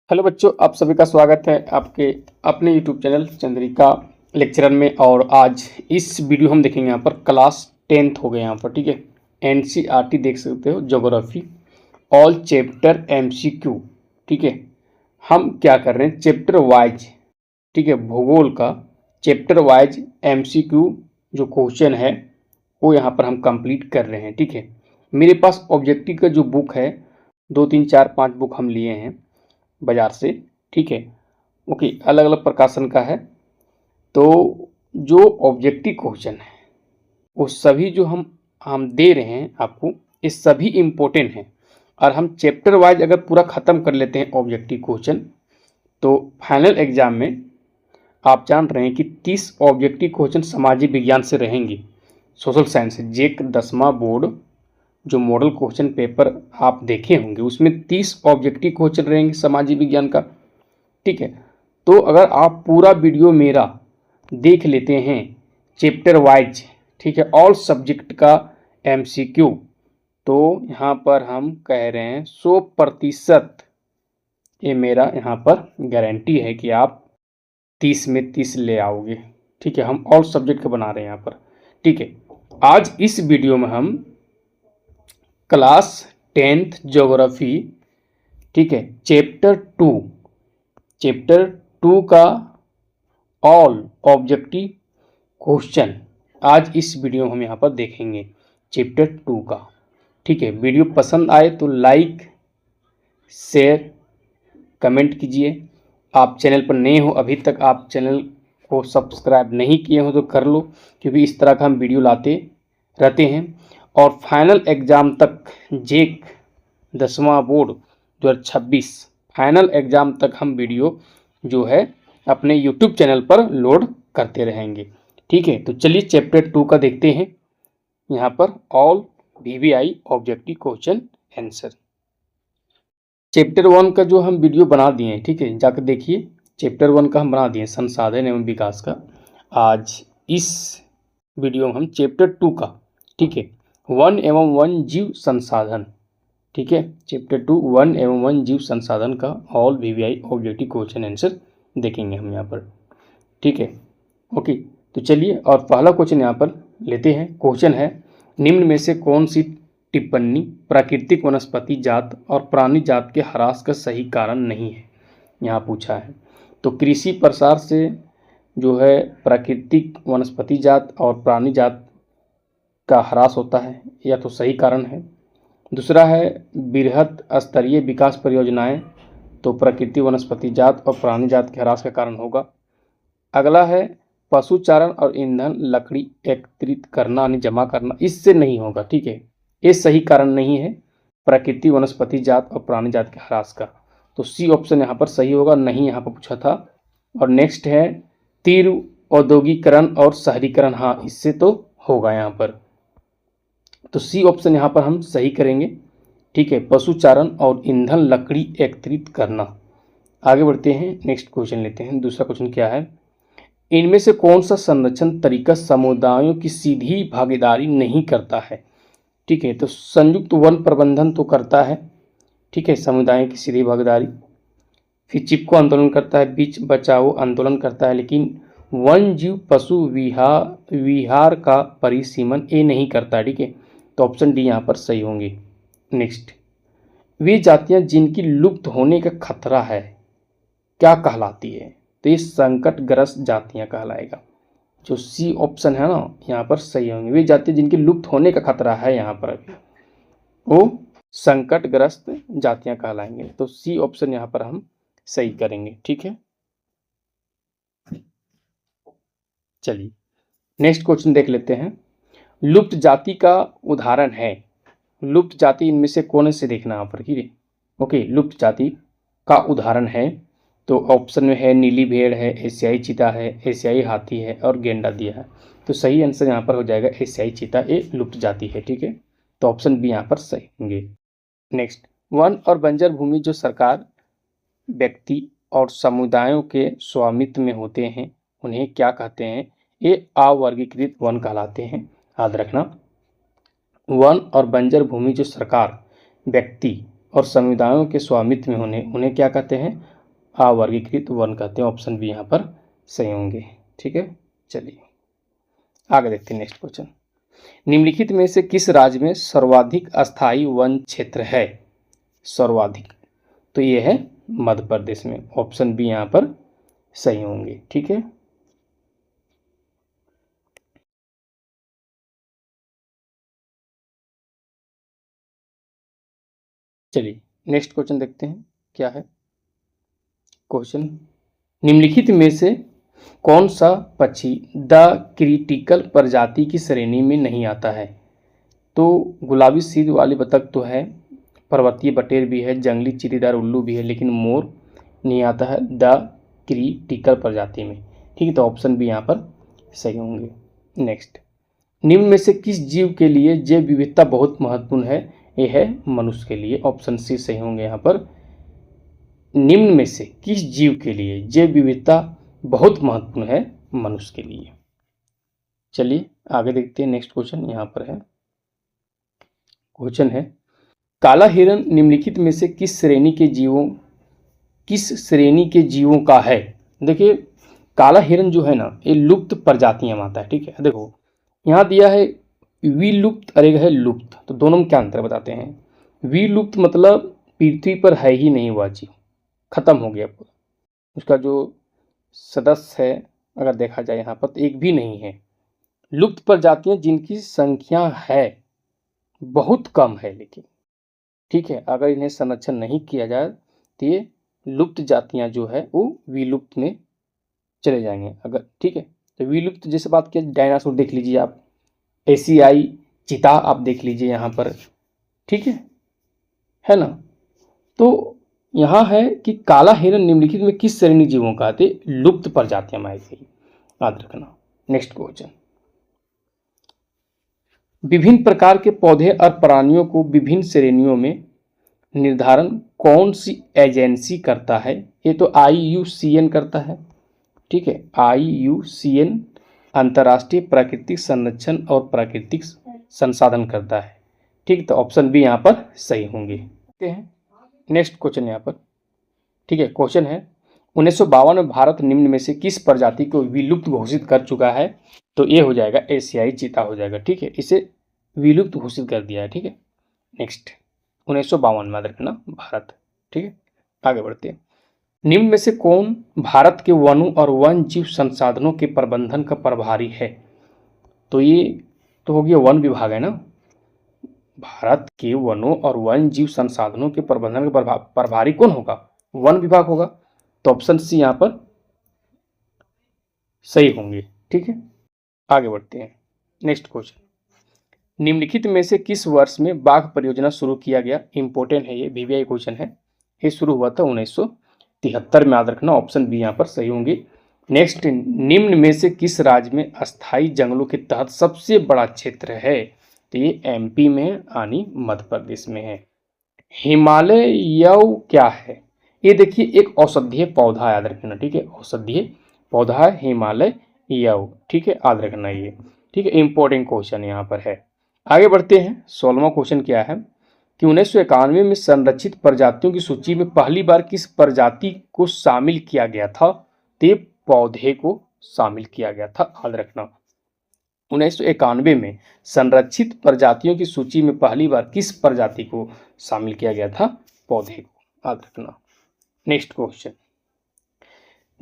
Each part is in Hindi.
हेलो बच्चों, आप सभी का स्वागत है आपके अपने यूट्यूब चैनल चंद्रिका लेक्चरर में। और आज इस वीडियो हम देखेंगे यहाँ पर क्लास 10th हो गए यहाँ पर, ठीक है। एनसीईआरटी देख सकते हो, ज्योग्राफी ऑल चैप्टर एमसीक्यू, ठीक है। हम क्या कर रहे हैं चैप्टर वाइज, ठीक है, भूगोल का चैप्टर वाइज एमसीक्यू जो क्वेश्चन है वो यहाँ पर हम कंप्लीट कर रहे हैं, ठीक है। मेरे पास ऑब्जेक्टिव का जो बुक है 2 3 4 5 बुक हम लिए हैं बाज़ार से, ठीक है। ओके, अलग अलग प्रकाशन का है। तो जो ऑब्जेक्टिव क्वेश्चन है वो सभी जो हम दे रहे हैं आपको, ये सभी इम्पोर्टेंट हैं। और हम चैप्टर वाइज अगर पूरा ख़त्म कर लेते हैं ऑब्जेक्टिव क्वेश्चन, तो फाइनल एग्जाम में आप जान रहे हैं कि 30 ऑब्जेक्टिव क्वेश्चन सामाजिक विज्ञान से रहेंगे, सोशल साइंस से। जेक 10वां बोर्ड जो मॉडल क्वेश्चन पेपर आप देखे होंगे उसमें 30 ऑब्जेक्टिव क्वेश्चन रहेंगे सामाजिक विज्ञान का, ठीक है। तो अगर आप पूरा वीडियो मेरा देख लेते हैं चैप्टर वाइज, ठीक है, ऑल सब्जेक्ट का एमसीक्यू, तो यहाँ पर हम कह रहे हैं 100% ये मेरा यहाँ पर गारंटी है कि आप 30 में 30 ले आओगे, ठीक है। हम ऑल सब्जेक्ट का बना रहे हैं यहाँ पर, ठीक है। आज इस वीडियो में हम क्लास 10th ज्योग्राफी, ठीक है, चैप्टर 2 का ऑल ऑब्जेक्टिव क्वेश्चन आज इस वीडियो में हम यहाँ पर देखेंगे चैप्टर 2 का, ठीक है। वीडियो पसंद आए तो लाइक शेयर कमेंट कीजिए। आप चैनल पर नए हो, अभी तक आप चैनल को सब्सक्राइब नहीं किए हो तो कर लो, क्योंकि इस तरह का हम वीडियो लाते रहते हैं। और फाइनल एग्ज़ाम तक जेक 10वां बोर्ड 2026 फाइनल एग्ज़ाम तक हम वीडियो जो है अपने यूट्यूब चैनल पर लोड करते रहेंगे, ठीक है। तो चलिए चैप्टर 2 का देखते हैं यहाँ पर all VVI objective question answer. Chapter 1 का जो हम वीडियो बना दिए हैं, ठीक है, जाकर देखिए। चैप्टर 1 का हम बना दिए संसाधन एवं विकास का। आज इस वीडियो में हम चैप्टर 2 का, ठीक है, वन एवं वन जीव संसाधन, ठीक है, चैप्टर 2 वन एवं वन जीव संसाधन का all VVI objective question answer देखेंगे हम यहाँ पर, ठीक है। ओके, तो चलिए और पहला क्वेश्चन यहाँ पर लेते हैं। क्वेश्चन है, निम्न में से कौन सी टिप्पणी प्राकृतिक वनस्पति जात और प्राणी जात के ह्रास का सही कारण नहीं है, यहाँ पूछा है। तो कृषि प्रसार से जो है प्राकृतिक वनस्पति जात और प्राणी जात का ह्रास होता है, यह तो सही कारण है। दूसरा है बृहत स्तरीय विकास परियोजनाएं तो प्राकृतिक वनस्पति जात और प्राणी जात के ह्रास का कारण होगा। अगला है पशुचारण और ईंधन लकड़ी एकत्रित करना यानी जमा करना, इससे नहीं होगा, ठीक है, ये सही कारण नहीं है प्राकृतिक वनस्पति जात और प्राणी जात के ह्रास का। तो सी ऑप्शन यहाँ पर सही होगा, नहीं यहाँ पर पूछा था। और नेक्स्ट है तीव्र औद्योगिकरण और शहरीकरण, हाँ इससे तो होगा यहाँ पर। तो सी ऑप्शन यहाँ पर हम सही करेंगे, ठीक है, पशुचारण और ईंधन लकड़ी एकत्रित करना। आगे बढ़ते हैं, नेक्स्ट क्वेश्चन लेते हैं। दूसरा क्वेश्चन क्या है, इनमें से कौन सा संरक्षण तरीका समुदायों की सीधी भागीदारी नहीं करता है, ठीक है। तो संयुक्त वन प्रबंधन तो करता है, ठीक है, समुदायों की सीधी भागीदारी। फिर चिपको आंदोलन करता है, बीच बचाओ आंदोलन करता है, लेकिन वन जीव पशु विहार का परिसीमन ये नहीं करता, ठीक है। तो ऑप्शन डी यहाँ पर सही होंगे। नेक्स्ट, वे जातियाँ जिनकी लुप्त होने का खतरा है क्या कहलाती है, तो ये संकटग्रस्त जातियाँ कहलाएगा। जो सी ऑप्शन है ना यहाँ पर सही होंगे। वे जातियाँ जिनकी लुप्त होने का खतरा है यहाँ पर अभी, वो संकटग्रस्त जातियाँ कहलाएंगे। तो सी ऑप्शन यहाँ पर हम सही करेंगे, ठीक है। चलिए नेक्स्ट क्वेश्चन देख लेते हैं। लुप्त जाति का उदाहरण है, लुप्त जाति इनमें से कौन से देखना यहाँ पर, ठीक है। ओके, लुप्त जाति का उदाहरण है तो ऑप्शन में है नीली भेड़ है, एशियाई चीता है, एशियाई हाथी है और गेंडा दिया है। तो सही आंसर यहाँ पर हो जाएगा एशियाई चीता, ये लुप्त जाति है, ठीक है। तो ऑप्शन बी यहाँ पर सही होंगे। नेक्स्ट, वन और बंजर भूमि जो सरकार व्यक्ति और समुदायों के स्वामित्व में होते हैं उन्हें क्या कहते हैं, ये अवर्गीकृत वन कहलाते हैं। याद रखना, वन और बंजर भूमि जो सरकार व्यक्ति और समुदायों के स्वामित्व में होने उन्हें क्या कहते हैं, अवर्गीकृत वन कहते हैं। ऑप्शन बी यहाँ पर सही होंगे। ठीक है, चलिए आगे देखते हैं नेक्स्ट क्वेश्चन। निम्नलिखित में से किस राज्य में सर्वाधिक अस्थायी वन क्षेत्र है? सर्वाधिक, तो ये है मध्य प्रदेश में। ऑप्शन बी यहाँ पर सही होंगे। ठीक है, चलिए नेक्स्ट क्वेश्चन देखते हैं क्या है क्वेश्चन। निम्नलिखित में से कौन सा पक्षी द क्रिटिकल प्रजाति की श्रेणी में नहीं आता है? तो गुलाबी सीध वाली बतख तो है, पर्वतीय बटेर भी है, जंगली चिड़ीदार उल्लू भी है, लेकिन मोर नहीं आता है द क्रिटिकल प्रजाति में। ठीक है, तो ऑप्शन बी यहाँ पर सही होंगे। नेक्स्ट, निम्न में से किस जीव के लिए जैव विविधता बहुत महत्वपूर्ण है? ये है मनुष्य के लिए। ऑप्शन सी सही होंगे यहाँ पर। निम्न में से किस जीव के लिए जैव विविधता बहुत महत्वपूर्ण है? मनुष्य के लिए। चलिए आगे देखते हैं नेक्स्ट क्वेश्चन। यहाँ पर है क्वेश्चन है, काला हिरण निम्नलिखित में से किस श्रेणी के जीवों का है? देखिए काला हिरण जो है ना, ये लुप्त प्रजातियां में आता है। ठीक है, देखो यहाँ दिया है विलुप्त और एक है लुप्त, तो दोनों में क्या अंतर बताते हैं। विलुप्त मतलब पृथ्वी पर है ही नहीं वह जीव, खत्म हो गया पूरा, उसका जो सदस्य है अगर देखा जाए यहाँ पर तो एक भी नहीं है। लुप्त प्रजातियां जिनकी संख्या है बहुत कम है, लेकिन ठीक है अगर इन्हें संरक्षण नहीं किया जाए तो ये लुप्त जातियां जो है वो विलुप्त में चले जाएंगे अगर। ठीक है, तो विलुप्त जैसे बात किया, डायनासोर देख लीजिए आप, एशियाई चीता आप देख लीजिए यहाँ पर। ठीक है ना। तो यहाँ है कि काला हिरण निम्नलिखित में किस श्रेणी जीवों का आते? लुप्त प्रजातियां में आएगी, याद रखना। नेक्स्ट क्वेश्चन, विभिन्न प्रकार के पौधे और प्राणियों को विभिन्न श्रेणियों में निर्धारण कौन सी एजेंसी करता है? ये तो IUCN करता है। ठीक है, IUCN अंतर्राष्ट्रीय प्राकृतिक संरक्षण और प्राकृतिक संसाधन करता है। ठीक, तो ऑप्शन बी यहाँ पर सही होंगे। नेक्स्ट क्वेश्चन यहाँ पर। ठीक है, क्वेश्चन है 1952 में भारत निम्न में से किस प्रजाति को विलुप्त घोषित कर चुका है? तो ये हो जाएगा एशियाई चीता हो जाएगा। ठीक है, इसे विलुप्त घोषित कर दिया है। ठीक है, नेक्स्ट 1952 में याद रखना भारत। ठीक है, आगे बढ़ते हैं। निम्न में से कौन भारत के वनों और वन जीव संसाधनों के प्रबंधन का प्रभारी है? तो ये तो हो गया वन विभाग है ना। भारत के वनों और वन जीव संसाधनों के प्रबंधन का प्रभारी कौन होगा? वन विभाग होगा। तो ऑप्शन सी यहाँ पर सही होंगे। ठीक है, आगे बढ़ते हैं। नेक्स्ट क्वेश्चन, निम्नलिखित में से किस वर्ष में बाघ परियोजना शुरू किया गया? इंपॉर्टेंट है, ये VVI क्वेश्चन है। ये शुरू हुआ था 1973 में, याद रखना। ऑप्शन बी यहाँ पर सही होंगे। नेक्स्ट, निम्न में से किस राज्य में अस्थायी जंगलों के तहत सबसे बड़ा क्षेत्र है? तो ये MP में यानी मध्य प्रदेश में है। हिमालय यव क्या है? ये देखिए एक औषधीय पौधा, याद रखना। ठीक है, औषधीय पौधा है हिमालय यव। ठीक है, याद रखना ये। ठीक है, इंपॉर्टेंट क्वेश्चन यहाँ पर है। आगे बढ़ते हैं। 16वां क्वेश्चन क्या है कि 1991 में संरक्षित प्रजातियों की सूची में पहली बार किस प्रजाति को शामिल किया गया था? तो पौधे को शामिल किया गया था, याद रखना। 1991 में संरक्षित प्रजातियों की सूची में पहली बार किस प्रजाति को शामिल किया गया था? पौधे को, याद रखना। नेक्स्ट क्वेश्चन,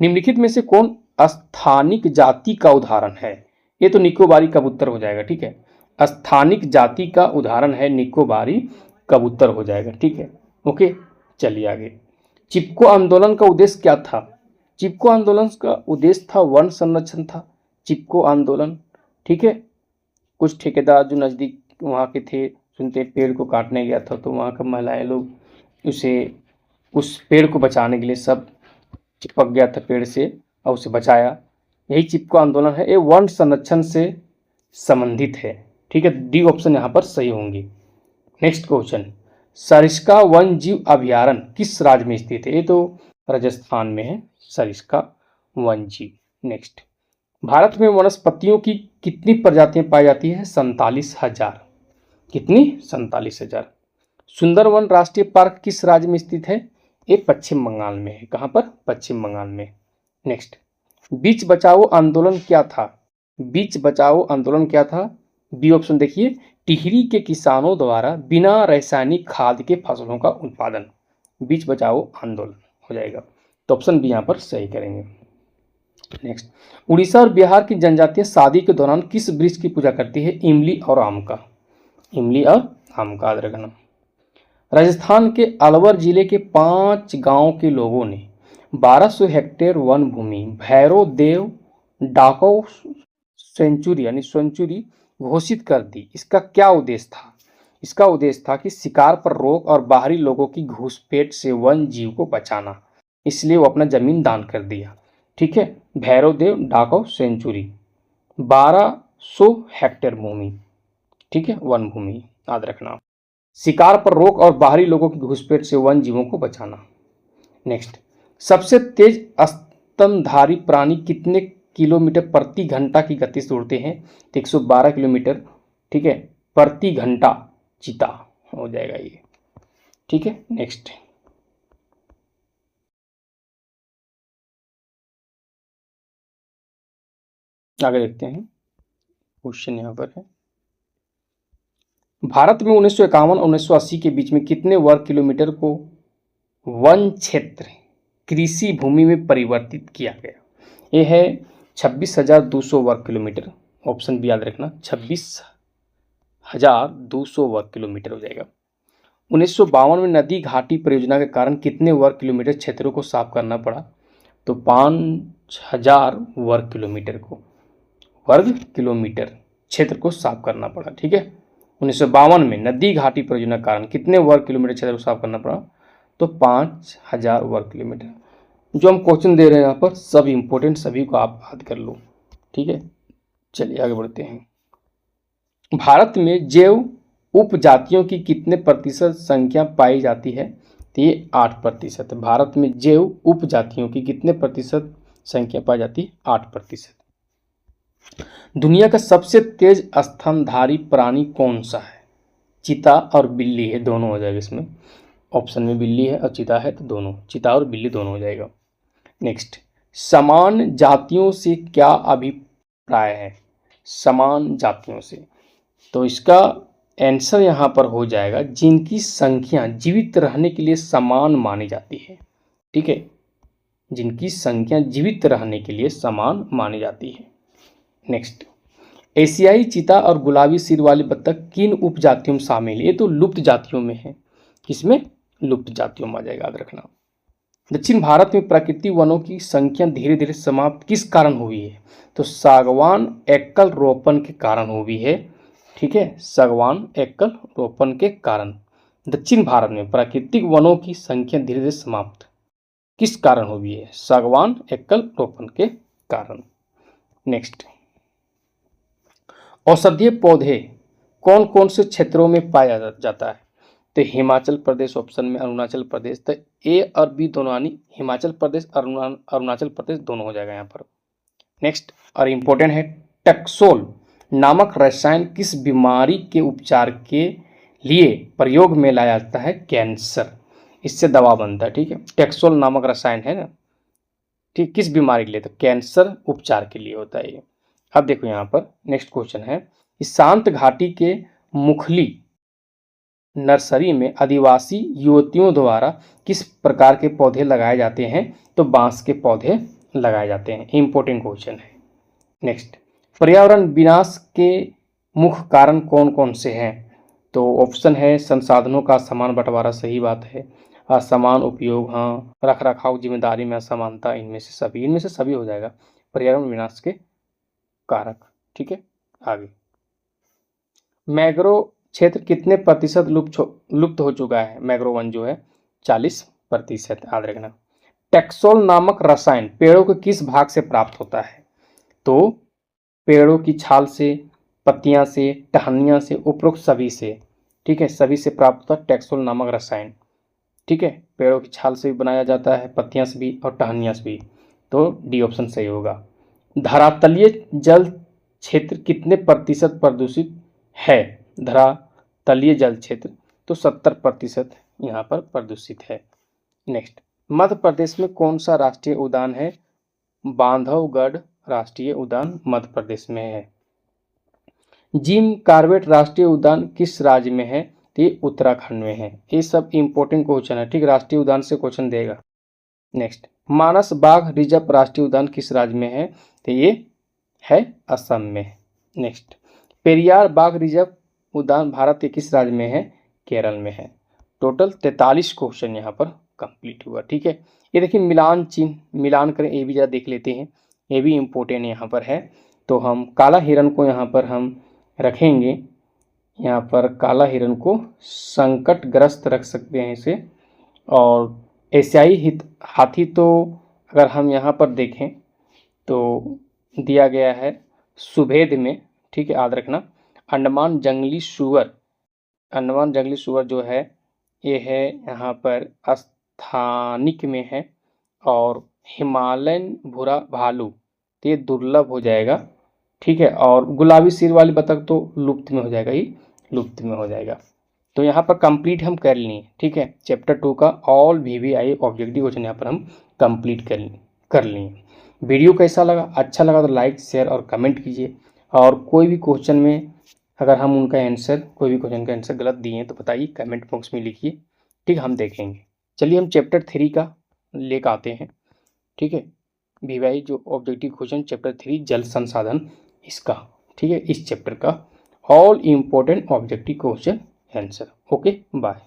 निम्नलिखित में से कौन स्थानिक जाति का उदाहरण है? ये तो निकोबारी कबूतर हो जाएगा। ठीक है, स्थानिक जाति का उदाहरण है निकोबारी कबूतर हो जाएगा। ठीक है, ओके, चलिए आगे। चिपको आंदोलन का उद्देश्य क्या था? चिपको आंदोलन का उद्देश्य था वन संरक्षण था। चिपको आंदोलन, ठीक है, कुछ ठेकेदार जो नज़दीक वहाँ के थे, सुनते पेड़ को काटने गया था, तो वहाँ का महिलाएं लोग उस पेड़ को बचाने के लिए सब चिपक गया था पेड़ से और उसे बचाया। यही चिपको आंदोलन है। ये वन संरक्षण से संबंधित है। ठीक है, डी ऑप्शन यहाँ पर सही होंगी। नेक्स्ट क्वेश्चन, सरिस्का वन जीव अभयारण्य किस राज्य में स्थित है? ये तो राजस्थान में है सरिस्का वन जीव। नेक्स्ट, भारत में वनस्पतियों की कितनी प्रजातियां पाई जाती है? 47,000। कितनी? 47,000। सुंदरवन राष्ट्रीय पार्क किस राज्य में स्थित है? ये पश्चिम बंगाल में है। कहाँ पर? पश्चिम बंगाल में। नेक्स्ट, बीच बचाओ आंदोलन क्या था? बीच बचाओ आंदोलन क्या था? बी ऑप्शन देखिए, टिहरी के किसानों द्वारा बिना रासायनिक खाद के फसलों का उत्पादन, बीच बचाओ आंदोलन हो जाएगा। तो ऑप्शन बी यहाँ पर सही करेंगे। नेक्स्ट, उड़ीसा और बिहार की जनजातियां शादी के दौरान किस वृक्ष की पूजा करती है? इमली और आम का, इमली और आम का याद रखना। राजस्थान के अलवर जिले के 5 गांव के लोगों ने 1200 हेक्टेयर वन भूमि भैरव देव डाको सेंचुरी यानी सेंचुरी घोषित कर दी। इसका क्या उद्देश्य था? इसका उद्देश्य था कि शिकार पर रोक और बाहरी लोगों की घुसपैठ से वन जीव को बचाना, इसलिए वो अपना जमीन दान कर दिया। ठीक है, भैरव देव डाको सेंचुरी 1200 हेक्टेयर भूमि, ठीक है, वन भूमि याद रखना। शिकार पर रोक और बाहरी लोगों की घुसपैठ से वन जीवों को बचाना। नेक्स्ट, सबसे तेज स्तनधारी प्राणी कितने किलोमीटर प्रति घंटा की गति से उड़ते हैं? तो 112 किलोमीटर, ठीक है, प्रति घंटा चीता हो जाएगा ये। ठीक है, नेक्स्ट, आगे देखते हैं। क्वेश्चन यहाँ पर है, भारत में 1951 और 1980 के बीच में कितने वर्ग किलोमीटर को वन क्षेत्र कृषि भूमि में परिवर्तित किया गया? ये है 26,200 वर्ग किलोमीटर। ऑप्शन बी याद रखना, 26,200 वर्ग किलोमीटर हो जाएगा। 1952 में नदी घाटी परियोजना के कारण कितने वर्ग किलोमीटर क्षेत्रों को साफ करना पड़ा? तो 5,000 वर्ग किलोमीटर को, वर्ग किलोमीटर क्षेत्र को साफ करना पड़ा। ठीक है, 1952 में नदी घाटी परियोजना के कारण कितने वर्ग किलोमीटर क्षेत्र को साफ करना पड़ा? तो 5,000 वर्ग किलोमीटर। जो हम क्वेश्चन दे रहे हैं यहाँ पर सब इंपॉर्टेंट, सभी को आप याद कर लो। ठीक है, चलिए आगे बढ़ते हैं। भारत में जैव उपजातियों की कितने प्रतिशत संख्या पाई जाती है? तो ये 8%। भारत में जैव उपजातियों की कितने प्रतिशत संख्या पाई जाती है? 8%। दुनिया का सबसे तेज स्तनधारी प्राणी कौन सा है? चीता और बिल्ली है, दोनों हो जाएगा इसमें। ऑप्शन में बिल्ली है और चीता है, तो दोनों, चीता और बिल्ली दोनों हो जाएगा। नेक्स्ट, समान जातियों से क्या अभिप्राय है? समान जातियों से, तो इसका आंसर यहाँ पर हो जाएगा जिनकी संख्या जीवित रहने के लिए समान मानी जाती है। ठीक है, जिनकी संख्या जीवित रहने के लिए समान मानी जाती है। नेक्स्ट, एशियाई चीता और गुलाबी सिर वाली बत्तख किन उपजातियों में शामिल है? ये तो लुप्त जातियों में है। किसमें? लुप्त जातियों में आ जाएगा, याद रखना। दक्षिण भारत में प्राकृतिक वनों की संख्या धीरे धीरे समाप्त किस कारण हुई है? तो सागवान एकल रोपण के कारण हुई है। ठीक है, सागवान एकल रोपण के कारण दक्षिण भारत में प्राकृतिक वनों की संख्या धीरे धीरे समाप्त किस कारण हुई है? सागवान एकल रोपण के कारण। नेक्स्ट, औषधीय पौधे कौन कौन से क्षेत्रों में पाया जाता है? तो हिमाचल प्रदेश ऑप्शन में, अरुणाचल प्रदेश। तो ए और बी दोनों यानी हिमाचल प्रदेश, अरुणाचल प्रदेश दोनों हो जाएगा यहाँ पर। नेक्स्ट, और इम्पोर्टेंट है, टैक्सोल नामक रसायन किस बीमारी के उपचार के लिए प्रयोग में लाया जाता है? कैंसर, इससे दवा बनता है। ठीक है, टैक्सोल नामक रसायन है ना, ठीक, किस बीमारी के लिए? तो कैंसर उपचार के लिए होता है ये। अब देखो यहाँ पर नेक्स्ट क्वेश्चन है, इस शांत घाटी के मुखली नर्सरी में आदिवासी युवतियों द्वारा किस प्रकार के पौधे लगाए जाते हैं? तो बांस के पौधे लगाए जाते हैं। इंपॉर्टेंट क्वेश्चन है। नेक्स्ट, पर्यावरण विनाश के मुख्य कारण कौन कौन से हैं? तो ऑप्शन है संसाधनों का समान बंटवारा, सही बात है, असमान उपयोग, हाँ, रख रखाव जिम्मेदारी में असमानता, इनमें से सभी हो जाएगा पर्यावरण विनाश के कारक। ठीक है, आगे, मैंग्रोव क्षेत्र कितने प्रतिशत लुप्त हो चुका है? मैंग्रोव वन जो है 40%, याद रखना। टैक्सोल नामक रसायन पेड़ों के किस भाग से प्राप्त होता है? तो पेड़ों की छाल से, पत्तियां से, टहनियां से, उपरोक्त सभी से। ठीक है, सभी से प्राप्त होता है टैक्सोल नामक रसायन। ठीक है, पेड़ों की छाल से भी बनाया जाता है, पत्तियां से भी और टहनियां से भी। तो डी ऑप्शन सही होगा। धरातलीय जल क्षेत्र कितने प्रतिशत प्रदूषित है? धरातलीय जल क्षेत्र तो 70% यहाँ पर प्रदूषित है। नेक्स्ट, मध्य प्रदेश में कौन सा राष्ट्रीय उद्यान है? बांधवगढ़ राष्ट्रीय उद्यान मध्य प्रदेश में है। जिम कॉर्बेट राष्ट्रीय उद्यान किस राज्य में है? तो ये उत्तराखंड में है। ये सब इंपॉर्टेंट क्वेश्चन है, ठीक, राष्ट्रीय उद्यान से क्वेश्चन देगा। नेक्स्ट, मानस बाघ रिजर्व राष्ट्रीय उद्यान किस राज्य में है? तो ये है असम में। नेक्स्ट, पेरियार बाघ रिजर्व उद्यान भारत के किस राज्य में है? केरल में है। टोटल 43 क्वेश्चन यहाँ पर कंप्लीट हुआ, ठीक है। ये देखिए मिलान चिन्ह, मिलान करें, ये भी ज़रा देख लेते हैं, ये भी इम्पोर्टेंट यहाँ पर है। तो हम काला हिरन को यहाँ पर हम रखेंगे, यहाँ पर काला हिरन को संकटग्रस्त रख सकते हैं इसे। और एशियाई हाथी तो अगर हम यहाँ पर देखें तो दिया गया है सुभेद में, ठीक है, याद रखना। अंडमान जंगली सुअर, अंडमान जंगली सुअर जो है ये है यहाँ पर स्थानिक में है। और हिमालयन भूरा भालू तो ये दुर्लभ हो जाएगा, ठीक है। और गुलाबी सिर वाली बतख तो लुप्त में हो जाएगा, ये लुप्त में हो जाएगा। तो यहाँ पर कंप्लीट हम कर लिए, ठीक है। चैप्टर 2 का ऑल VVI ऑब्जेक्टिव क्वेश्चन यहाँ पर हम कंप्लीट कर लिए। वीडियो कैसा लगा? अच्छा लगा तो लाइक शेयर और कमेंट कीजिए। और कोई भी क्वेश्चन में अगर हम उनका आंसर, कोई भी क्वेश्चन का आंसर गलत दिए तो बताइए, कमेंट बॉक्स में लिखिए, ठीक, हम देखेंगे। चलिए हम चैप्टर 3 का लेकर आते हैं, ठीक है। VVI जो ऑब्जेक्टिव क्वेश्चन चैप्टर 3 जल संसाधन, इसका, ठीक है, इस चैप्टर का all important objective question answer. Okay, bye.